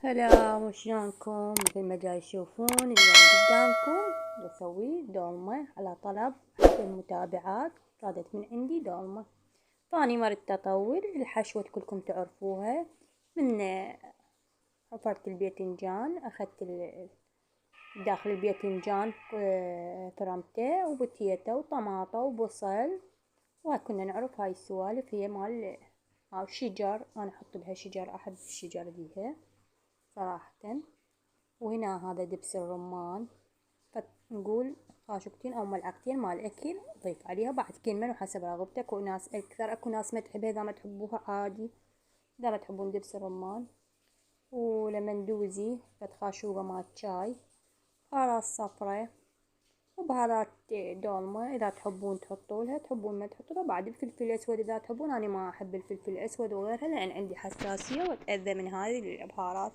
هلا، وشلونكم؟ مثل ما جاي تشوفون اليوم قدامكم بسوي دولمة على طلب أحد المتابعات. طلبت من عندي دولمة، فاني مرت أطول الحشوة كلكم تعرفوها. من حفرت الباذنجان، أخذت داخل الباذنجان فرمته وبتيته وطماطة وبصل، وكنا نعرف هاي السوالف هي مال هاو الشجر. أنا أحط لها شجر، أحب الشجر بيها صراحة. وهنا هذا دبس الرمان، فنقول خاشقتين او ملعقتين مال اكل. ضيف عليها بعد كلمة وحسب رغبتك. اكو ناس اكثر، اكو ناس ما تحبها، اذا ما تحبوها عادي، اذا ما تحبون دبس الرمان. ولمندوزي فد خاشوقة مال شاي، بهارات صفرة وبهارات دولمة اذا تحبون تحطوا لها، تحبون ما تحطوا لها. بعد الفلفل الاسود اذا تحبون، انا ما احب الفلفل الاسود وغيرها لان عندي حساسية واتأذى من هذه البهارات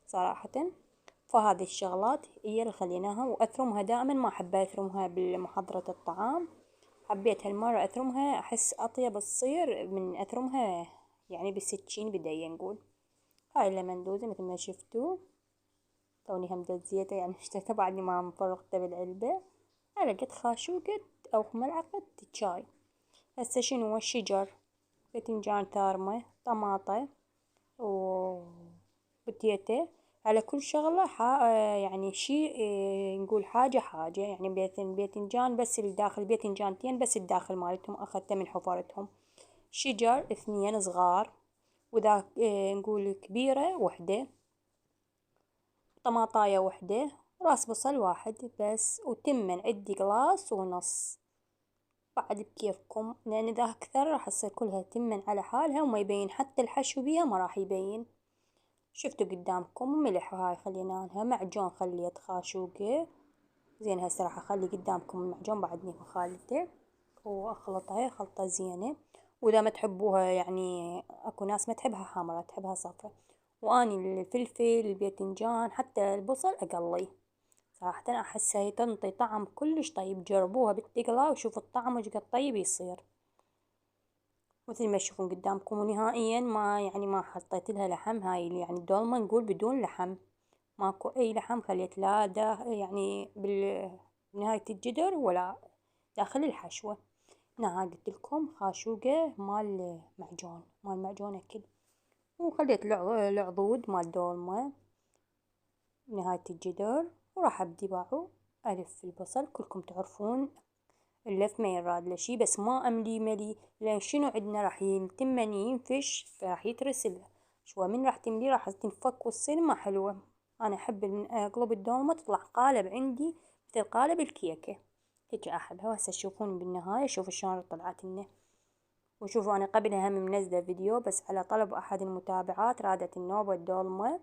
صراحة. فهذه الشغلات هي اللي خليناها. واثرمها دائما، ما احب اثرمها بمحضرة الطعام، حبيت هالمرة اثرمها، احس اطيب تصير من اثرمها يعني بالسكين بدي نقول. هاي الليمندوزة مثل ما شفتوا، توني هم زيته يعني اشتريته بعد ما فرغته بالعلبة على قد خاشوقة او ملعقة شاي. هسه شنو الشجر، باذنجان ثارمة، طماطة وبتيتة. على كل شغلة يعني شي نقول حاجة حاجة. يعني باذنجان بس الداخل، باذنجانتين بس الداخل مالتهم أخذته من حفرتهم. شجر اثنين صغار، وذا نقول كبيرة وحدة، طماطاية وحدة، راس بصل واحد بس، وتمن عندي قلاص ونص. بعد بكيفكم، لأن إذا أكثر راح تصير كلها تمن على حالها وما يبين حتى الحشو بيها، ما راح يبين. شفتوا قدامكم ملح، وهاي خلينا لها معجون، خليت خاشوقة زين. هسه راح اخلي قدامكم المعجون بعدني خالته واخلطها خلطة زينة. واذا ما تحبوها يعني اكو ناس ما تحبها حمرا، تحبها صفرا. واني الفلفل، الباذنجان، حتى البصل اقليه صراحة. احسها تنطي طعم كلش طيب. جربوها بالتقلى وشوفوا الطعم وش قد طيب يصير مثل ما تشوفون قدامكم. ونهائيا ما يعني ما حطيت لها لحم. هاي يعني الدولمة نقول بدون لحم، ماكو اي لحم خليت لا يعني بنهاية الجدر ولا داخل الحشوة. هنا قلت لكم خاشوقة مال معجون اكل. وخليت العضود مال دولمة بنهاية الجدر. وراح ابدي باعو الف البصل. كلكم تعرفون اللف ما يراد له شي، بس ما املي ملي، لان شنو عندنا راح يتم ينفش، فراح يترسل شوي. من راح تملي راح تنفك وتصير ما حلوة. انا احب اقلب الدولمة تطلع قالب عندي مثل قالب الكيكة، هيك احبها. وهسه تشوفون بالنهاية شوفوا شلون طلعت لنا. وشوفوا انا قبلها هم منزلة فيديو بس على طلب احد المتابعات، رادت النوبة الدولمة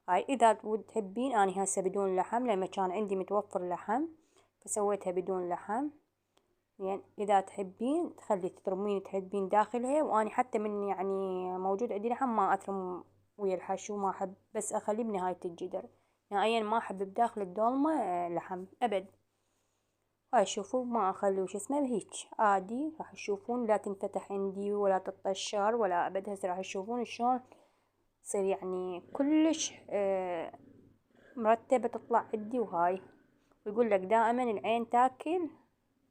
هاي. اذا تحبين، اني هسه بدون لحم لما كان عندي متوفر لحم فسويتها بدون لحم. يعني إذا تحبين تخلي تترمين تحبين داخلها. وأنا حتى من يعني موجود عندي لحم ما أترم ويا الحشو، ما أحب، بس أخليه بنهاية الجدر. نهائيا ما أحب بداخل الدولمة لحم أبد. هاي شوفوا ما أخلي وش اسمه هيك عادي. راح تشوفون لا تنفتح عندي ولا تطشر ولا أبد. هسه راح تشوفون شلون تصير يعني كلش مرتبة تطلع عندي. وهاي ويقول لك دائما العين تاكل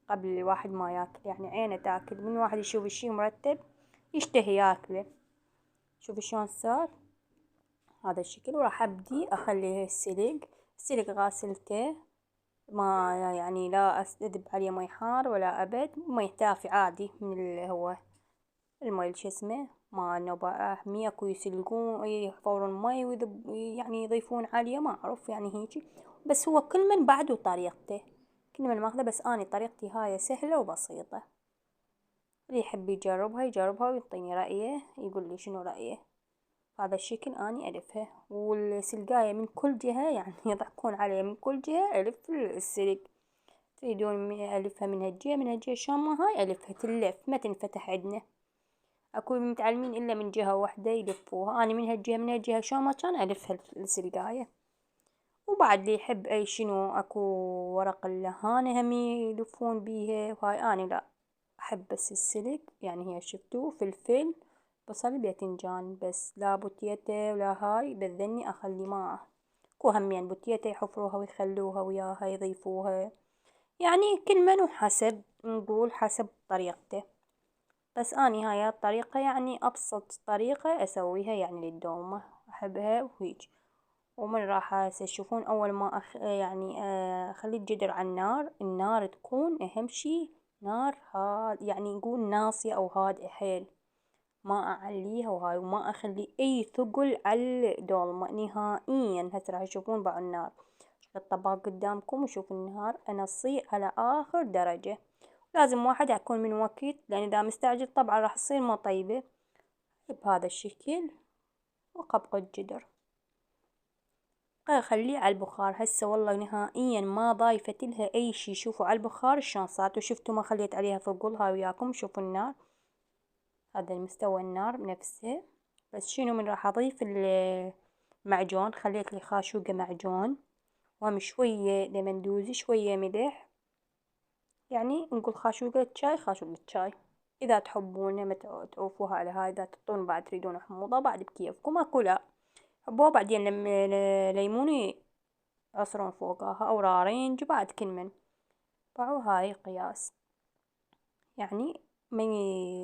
قبل الواحد ما ياكل، يعني عينه تاكل من واحد يشوف الشي مرتب يشتهي ياكله. شوف شلون صار هذا الشكل. وراح ابدي اخليه السلق غاسلته، ما يعني لا اذب عليه مي حار ولا ابد، مي دافي عادي من اللي هو المي شو اسمه ما نوبة مية. اكو يسلقون يحفرون مي يعني يضيفون عليه ما اعرف يعني هيجي. بس هو كل من بعد وطريقته، كل من ماخذه. بس اني طريقتي هاي سهلة وبسيطة. اللي يحب يجربها ويعطيني رأيه، يقول لي شنو رأيه. هذا الشكل اني الفها. والسلقاية من كل جهة يعني يضحكون علي، من كل جهة الف السلق. تريدون الفها من هالجهة من هالجهة، شلون ما هاي الفها تلف ما تنفتح عندنا. اكو متعلمين الا من جهة واحدة يلفوها، اني من هالجهة من هالجهة شلون ما كان الفها السلقاية. وبعد اللي يحب اي شنو اكو ورق اللهانة هم يلفون بيها. وهاي اني لا احب بس السلق. يعني هي شفتوا فلفل بصل باذنجان بس، لا بوتيتا ولا هاي بذني أخلي معه. كو همين بوتيتا يحفروها ويخلوها وياها يضيفوها، يعني كل منو حسب نقول حسب طريقته. بس أني هاي الطريقة يعني أبسط طريقة أسويها يعني للدولمة أحبها وهيج. ومن راح هسه تشوفون أول ما يعني أخلي الجدر على النار، النار تكون أهم شي نار يعني نقول ناصية أو هادئة حيل، ما أعليها وهاي، وما أخلي أي ثقل على الدولمة نهائيا. هسه راح تشوفون باع النار الطباق قدامكم وشوفوا النار أنصيه على آخر درجة. لازم واحد يكون من وقت، لأن إذا مستعجل طبعا راح تصير ما طيبة. بهذا الشكل وقبق الجدر أخليه على البخار. هسه والله نهائيا ما ضايفت لها أي شي. شوفوا على البخار شلون صارت، وشفتوا ما خليت عليها ثقل. هاي وياكم شوفوا النار، هذا المستوى النار نفسه. بس شنو من راح أضيف المعجون، خليت لي خاشوقة معجون، وهم شوية لمندوزي شوية ملح، يعني نقول خاشوقة شاي خاشوقة شاي. إذا تحبون ما تعوفوها على هاي، إذا تحطون بعد تريدون حموضة بعد بكيفكم أكو لا حبوها بعدين لما ليموني عصرون فوقها أو رارنج بعد كل من باعوا هاي قياس، يعني ما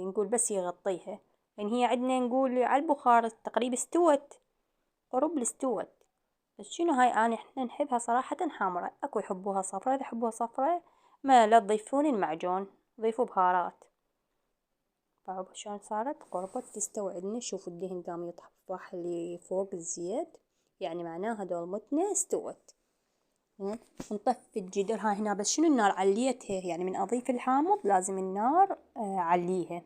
نقول بس يغطيها، لأن هي عندنا نقول على البخار تقريبا استوت، قرب استوت. بس شنو هاي أنا إحنا نحبها صراحة حمرا، أكو يحبوها صفرا. إذا يحبوها صفرا ما لا تضيفون المعجون، ضيفوا بهارات. بعرف شلون صارت قربت تستوي عندنا. شوفوا الدهن قام يطفح اللي فوق الزيت، يعني معناها دولمتنا استوت. نطفي الجدر. هاي هنا بس شنو النار عليتها، يعني من أضيف الحامض لازم النار عليها،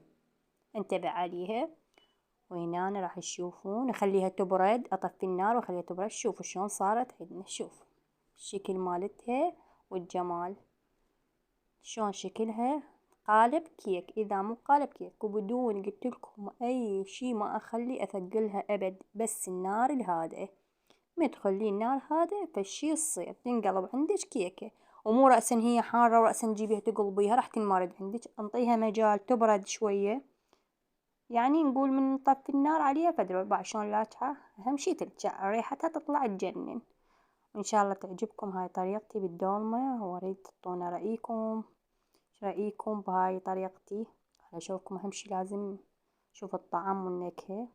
انتبه عليها. وهنا أنا راح تشوفون أخليها تبرد، أطفي النار وأخليها تبرد. شوفوا شلون صارت عندنا، شوفوا الشكل مالتها والجمال شلون شكلها. قالب كيك، إذا مو قالب كيك، وبدون قلتلكم أي شي ما أخلي أثقلها أبد، بس النار الهادئة. ما تخلين النار هادئة فالشي يصير تنقلب عندك كيكة، ومو رأسا هي حارة ورأسا تجيبيها تقلبيها راح تنمرد عندك. انطيها مجال تبرد شوية، يعني نقول من نطفي النار عليها فد ربع شلون لاجعة. أهم شي تلجع ريحتها تطلع تجنن. وإن شاء الله تعجبكم هاي طريقتي بالدولمة، وأريد تعطونا رأيكم، رأيكم بهاي طريقتي. أشوفكم أهم شي لازم شوف الطعم والنكهة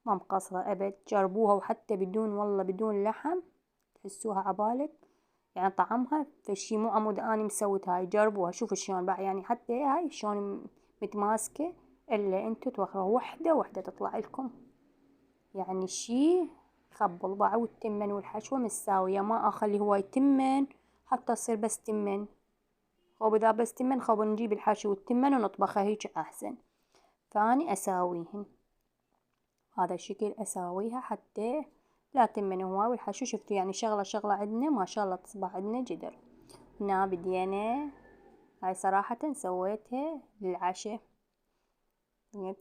ما مقصرة أبد. جربوها وحتى بدون والله بدون لحم تحسوها عبالك، يعني طعمها فشي مو عمود أني مسويت هاي. جربوها شوفوا شلون بقى، يعني حتى هاي شلون متماسكة، إلا انتو توخروا وحدة وحدة تطلع لكم، يعني شي خبل باع. والتمن والحشوة متساوية، ما أخلي هواي تمن حتى تصير بس تمن. خب إذا بس تمن خب نجيب الحشو والتمن ونطبخها هيج أحسن. فأني أساويهن هذا الشكل أساويها حتى لا تمن هواي. والحشو شفتوا يعني شغلة شغلة عندنا ما شاء الله تصبح عندنا جدر. هنا بدينا هاي صراحة سويتها للعشاء،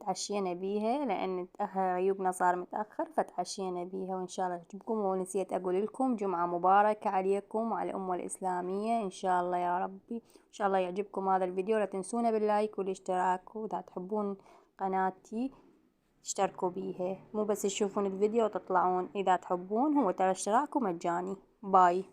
تعشينا بيها لأن عيوبنا صار متأخر فتعشينا بيها. وإن شاء الله تعجبكم. ونسيت أقول لكم جمعة مباركة عليكم وعلى الأمة الإسلامية إن شاء الله يا ربي. إن شاء الله يعجبكم هذا الفيديو. لا تنسونا باللايك والاشتراك، وإذا تحبون قناتي اشتركوا بيها، مو بس تشوفون الفيديو وتطلعون. إذا تحبون هو ترى اشتراكه مجاني. باي.